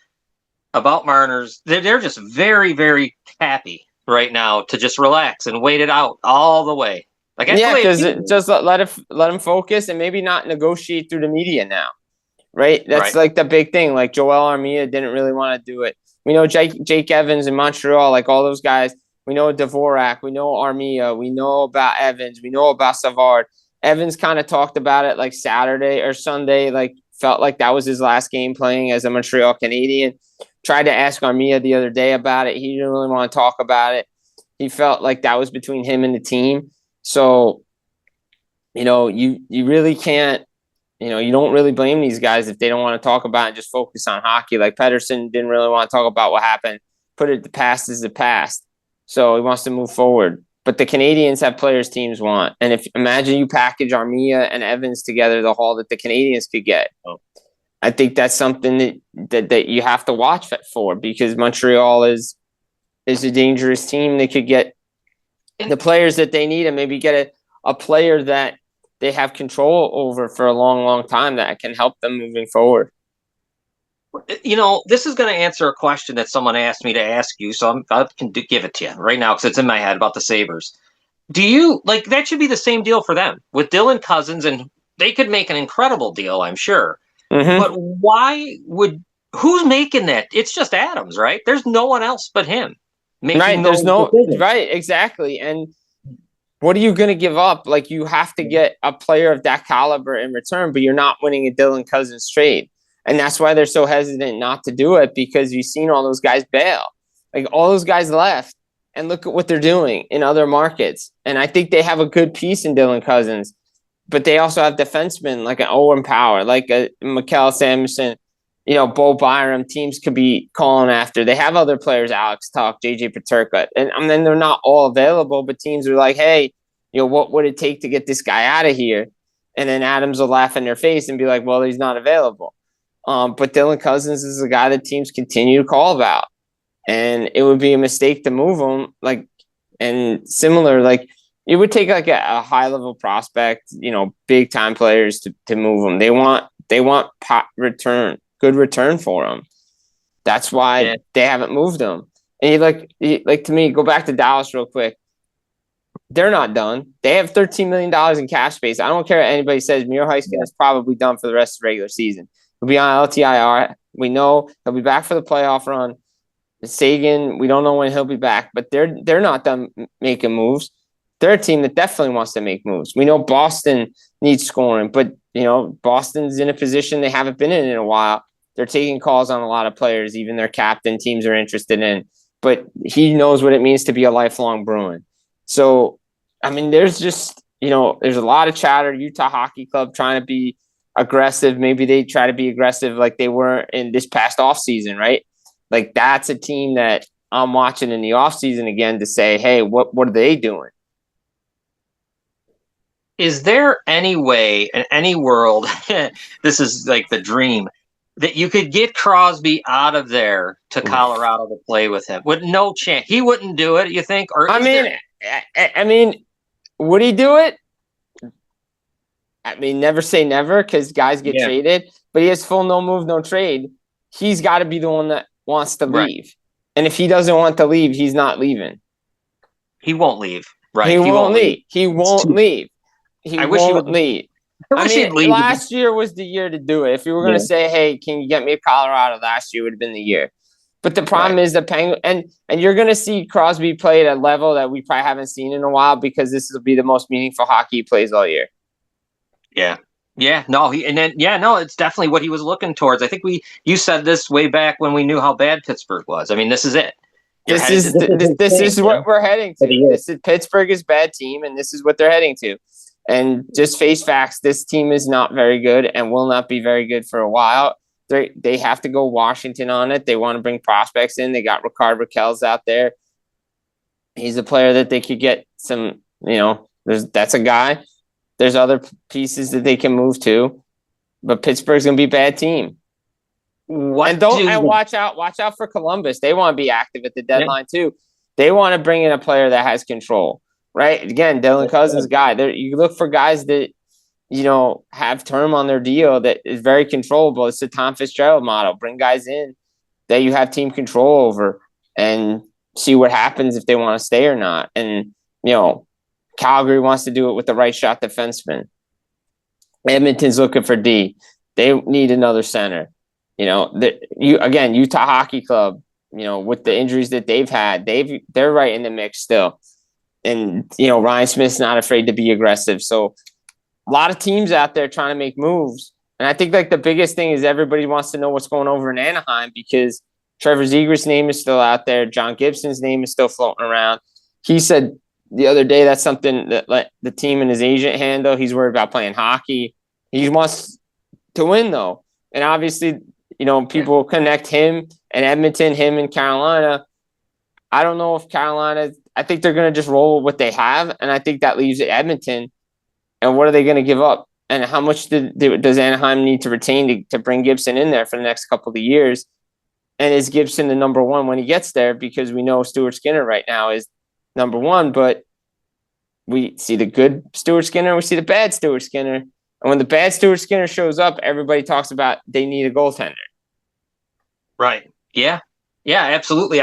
about Marner's. They're just very, very happy right now to just relax and wait it out all the way. Like, because just let him focus and maybe not negotiate through the media now. Right? That's like the big thing. Like, Joel Armia didn't really want to do it. We know Jake Evans in Montreal, like all those guys. We know Dvorak. We know Armia. We know about Evans. We know about Savard. Evans kind of talked about it like Saturday or Sunday, like felt like that was his last game playing as a Montreal Canadien. Tried to ask Armia the other day about it. He didn't really want to talk about it. He felt like that was between him and the team. So, you really can't, you don't really blame these guys if they don't want to talk about it and just focus on hockey. Like, Pettersson didn't really want to talk about what happened. Put it, the past is the past. So he wants to move forward. But the Canadiens have players teams want. And imagine you package Armia and Evans together, the haul that the Canadiens could get. I think that's something that you have to watch for, because Montreal is a dangerous team. They could get the players that they need and maybe get a player that they have control over for a long, long time that can help them moving forward. This is going to answer a question that someone asked me to ask you, so I can give it to you right now because it's in my head about the Sabres. Do you like that? Should be the same deal for them with Dylan Cozens, and they could make an incredible deal, I'm sure. But who's making that? It's just Adams, right? There's no one else but him. Right, exactly. And what are you going to give up? Like, you have to get a player of that caliber in return, but you're not winning a Dylan Cozens trade. And that's why they're so hesitant not to do it, because you've seen all those guys bail. Like, all those guys left, and look at what they're doing in other markets. And I think they have a good piece in Dylan Cozens, but they also have defensemen like an Owen Power, like a Mikael Samuelsson, Bo Byram. Teams could be calling after. They have other players, Alex Tuch, JJ Peterka. And then they're not all available, but teams are like, hey, what would it take to get this guy out of here? And then Adams will laugh in their face and be like, well, he's not available. But Dylan Cozens is a guy that teams continue to call about, and it would be a mistake to move him. And similar, it would take like a high level prospect, big time players to move him. They want good return for him. That's why they haven't moved him. And to me, go back to Dallas real quick. They're not done. They have $13 million in cap space. I don't care what anybody says. Miro Heiskanen is probably done for the rest of the regular season. He'll be on LTIR. We know he'll be back for the playoff run. Sagan, we don't know when he'll be back, but they're not done making moves. They're a team that definitely wants to make moves. We know Boston needs scoring, but Boston's in a position they haven't been in a while. They're taking calls on a lot of players, even their captain teams are interested in. But he knows what it means to be a lifelong Bruin. So, I mean, there's just there's a lot of chatter. Utah Hockey Club trying to be aggressive. Maybe they try to be aggressive like they were in this past offseason, right? Like, that's a team that I'm watching in the offseason again to say, hey, what are they doing? Is there any way in any world, this is like the dream, that you could get Crosby out of there to Colorado to play with him? With no chance. He wouldn't do it, you think? Or I mean, would he do it? I mean, never say never, because guys get traded, but he has full no move, no trade. He's got to be the one that wants to leave. And if he doesn't want to leave, he's not leaving. He won't leave. Right. He won't leave. He won't leave. I wish he would leave. Last year was the year to do it. If you were going to say, hey, can you get me to Colorado last year, would have been the year. But the problem is the Penguins, and you're going to see Crosby play at a level that we probably haven't seen in a while, because this will be the most meaningful hockey he plays all year. Yeah. Yeah, no, it's definitely what he was looking towards. I think you said this way back when we knew how bad Pittsburgh was. I mean, this is it. This is what we're heading to. This is Pittsburgh is a bad team, and this is what they're heading to. And just face facts, this team is not very good and will not be very good for a while. They have to go Washington on it. They want to bring prospects in. They got Rickard Rakell's out there. He's a player that they could get some, that's a guy. There's other pieces that they can move to, but Pittsburgh's going to be a bad team. Watch out for Columbus. They want to be active at the deadline too. They want to bring in a player that has control, right? Again, Dylan Cozens guy. You look for guys that have term on their deal that is very controllable. It's the Tom Fitzgerald model. Bring guys in that you have team control over and see what happens if they want to stay or not. And Calgary wants to do it with the right shot defenseman. Edmonton's looking for D. They need another center. Utah Hockey Club, with the injuries that they've had, they're right in the mix still. And, Ryan Smith's not afraid to be aggressive. So a lot of teams out there trying to make moves. And I think the biggest thing is everybody wants to know what's going over in Anaheim because Trevor Zegras' name is still out there. John Gibson's name is still floating around. He said the other day that's something that the team and his agent handle. He's worried about playing hockey. He wants to win, though. And obviously, people connect him and Edmonton, him and Carolina. I don't know if Carolina – I think they're going to just roll with what they have, and I think that leaves Edmonton. And what are they going to give up? And how much does Anaheim need to retain to bring Gibson in there for the next couple of years? And is Gibson the number one when he gets there? Because we know Stuart Skinner right now is number one, but we see the good Stuart Skinner, we see the bad Stuart Skinner. And when the bad Stuart Skinner shows up, everybody talks about they need a goaltender. Right. Yeah. Yeah, absolutely.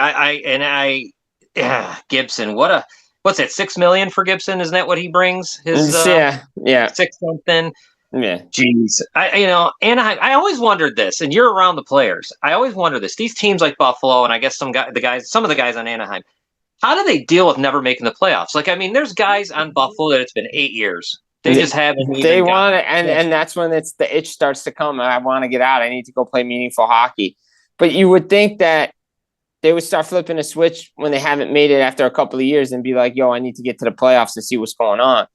Gibson, what's that, $6 million for Gibson? Isn't that what he brings? Yeah. 6 something. Yeah. Jeez. Anaheim, I always wondered this, and you're around the players. I always wonder this. These teams like Buffalo, and I guess some of the guys on Anaheim, how do they deal with never making the playoffs? There's guys on Buffalo that it's been 8 years. They just haven't. They want it, and that's when the itch starts to come. I want to get out. I need to go play meaningful hockey. But you would think that they would start flipping a switch when they haven't made it after a couple of years and be like, yo, I need to get to the playoffs to see what's going on.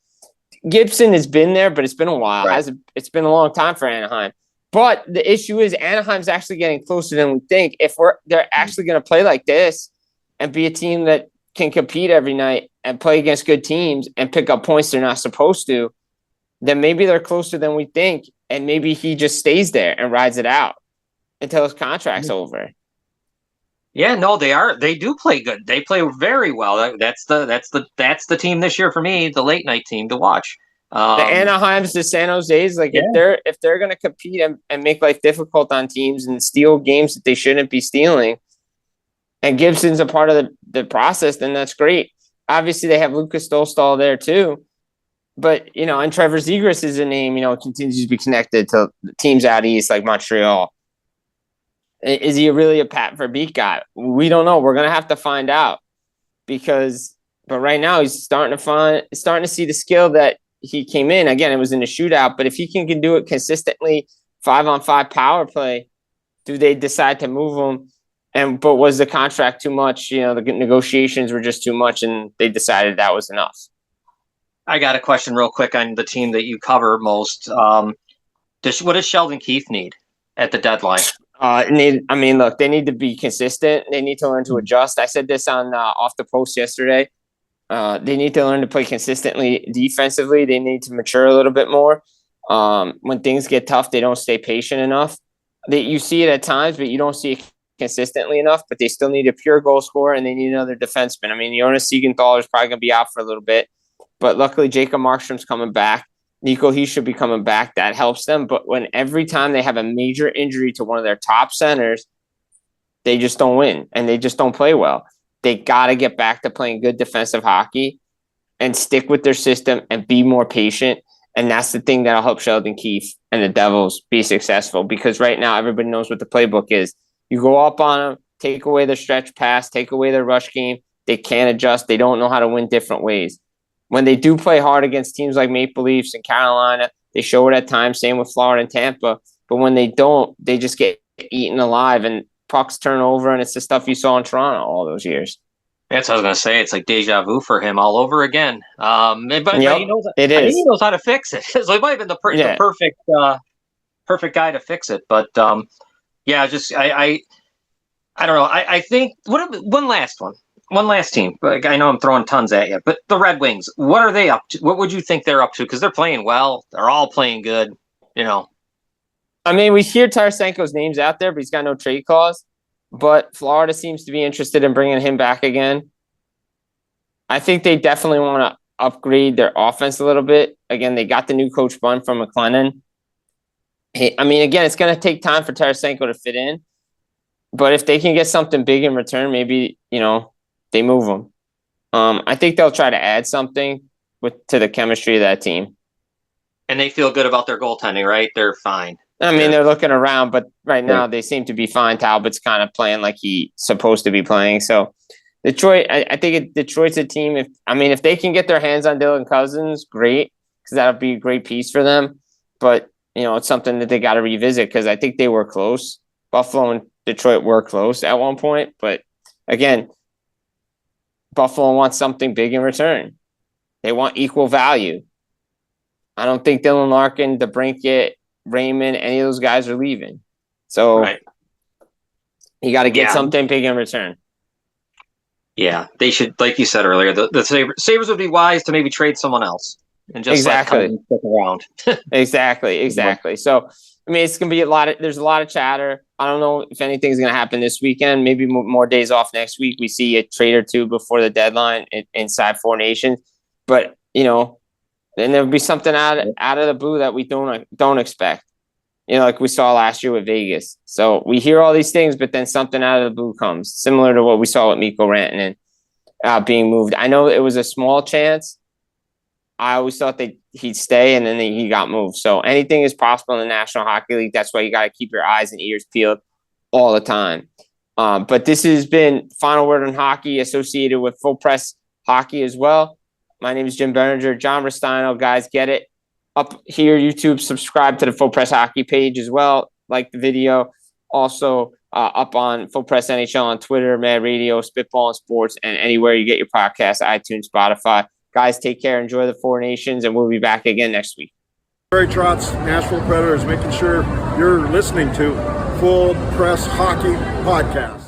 Gibson has been there, but it's been a while. Right. It's been a long time for Anaheim. But the issue is Anaheim's actually getting closer than we think. If they're actually going to play like this and be a team that can compete every night and play against good teams and pick up points they're not supposed to, then maybe they're closer than we think. And maybe he just stays there and rides it out until his contract's over. Yeah, no, they are. They do play good. They play very well. That's the team this year for me, the late night team to watch. The Anaheims, the San Jose's, if they're going to compete and make life difficult on teams and steal games that they shouldn't be stealing, and Gibson's a part of the process, then that's great. Obviously, they have Lucas Stolstall there too, but and Trevor Zegras is a name. Continues to be connected to teams out east like Montreal. Is he really a Pat Verbeek guy? We don't know. We're going to have to find out but right now he's starting to see the skill that he came in. Again, it was in a shootout, but if he can do it consistently, 5-on-5 power play, do they decide to move him? But was the contract too much? The negotiations were just too much and they decided that was enough. I got a question real quick on the team that you cover most. What does Sheldon Keefe need at the deadline? Look, they need to be consistent. They need to learn to adjust. I said this on Off the Post yesterday. They need to learn to play consistently defensively. They need to mature a little bit more. When things get tough, they don't stay patient enough. You see it at times, but you don't see it consistently enough. But they still need a pure goal scorer, and they need another defenseman. Jonas Siegenthaler is probably going to be out for a little bit. But luckily, Jacob Markstrom's coming back. Nico, he should be coming back. That helps them. But when every time they have a major injury to one of their top centers, they just don't win and they just don't play well. They got to get back to playing good defensive hockey and stick with their system and be more patient. And that's the thing that'll help Sheldon Keefe and the Devils be successful because right now everybody knows what the playbook is. You go up on them, take away their stretch pass, take away their rush game. They can't adjust. They don't know how to win different ways. When they do play hard against teams like Maple Leafs and Carolina, They show it at times. Same with Florida and Tampa. But when they don't, they just get eaten alive, and pucks turn over, and it's the stuff you saw in Toronto all those years. That's what I was going to say. It's like deja vu for him all over again. But he knows, it is. I think he knows how to fix it. So he might have been the perfect guy to fix it. But I don't know. I think one last team. I know I'm throwing tons at you, but the Red Wings. What are they up to? What would you think they're up to? Because they're playing well. They're all playing good. I mean, we hear Tarasenko's name's out there, but he's got no trade clause. But Florida seems to be interested in bringing him back again. I think they definitely want to upgrade their offense a little bit. Again, they got the new coach Bunn from McLennan. I mean, again, it's going to take time for Tarasenko to fit in. But if they can get something big in return, maybe, they move him. I think they'll try to add something to the chemistry of that team. And they feel good about their goaltending, right? They're fine. I mean, they're looking around, but right now they seem to be fine. Talbot's kind of playing like he's supposed to be playing. So Detroit, I think Detroit's a team. If they can get their hands on Dylan Cozens, great, because that'll be a great piece for them. But, it's something that they got to revisit, because I think they were close. Buffalo and Detroit were close at one point. But again, Buffalo wants something big in return. They want equal value. I don't think Dylan Larkin, DeBrincat, Raymond, any of those guys are leaving. So you got to get something big in return. Yeah, they should, like you said earlier, the Sabres would be wise to maybe trade someone else and just stick around. Exactly. So, I mean, it's going to be there's a lot of chatter. I don't know if anything's going to happen this weekend. Maybe more days off next week. We see a trade or two before the deadline inside Four Nations. But, then there'll be something out of the blue that we don't expect. Like we saw last year with Vegas. So we hear all these things, but then something out of the blue comes, similar to what we saw with Mikko Rantanen being moved. I know it was a small chance. I always thought he'd stay, and then he got moved. So anything is possible in the National Hockey League. That's why you got to keep your eyes and ears peeled all the time. But this has been Final Word on Hockey, associated with Full Press Hockey as well. My name is Jim Biringer. John Restaino, guys, get it. Up here, YouTube, subscribe to the Full Press Hockey page as well. Like the video. Also, up on Full Press NHL on Twitter, Mad Radio, Spitball and Sports, and anywhere you get your podcasts, iTunes, Spotify. Guys, take care. Enjoy the Four Nations, and we'll be back again next week. Barry Trotz, Nashville Predators, making sure you're listening to Full Press Hockey Podcast.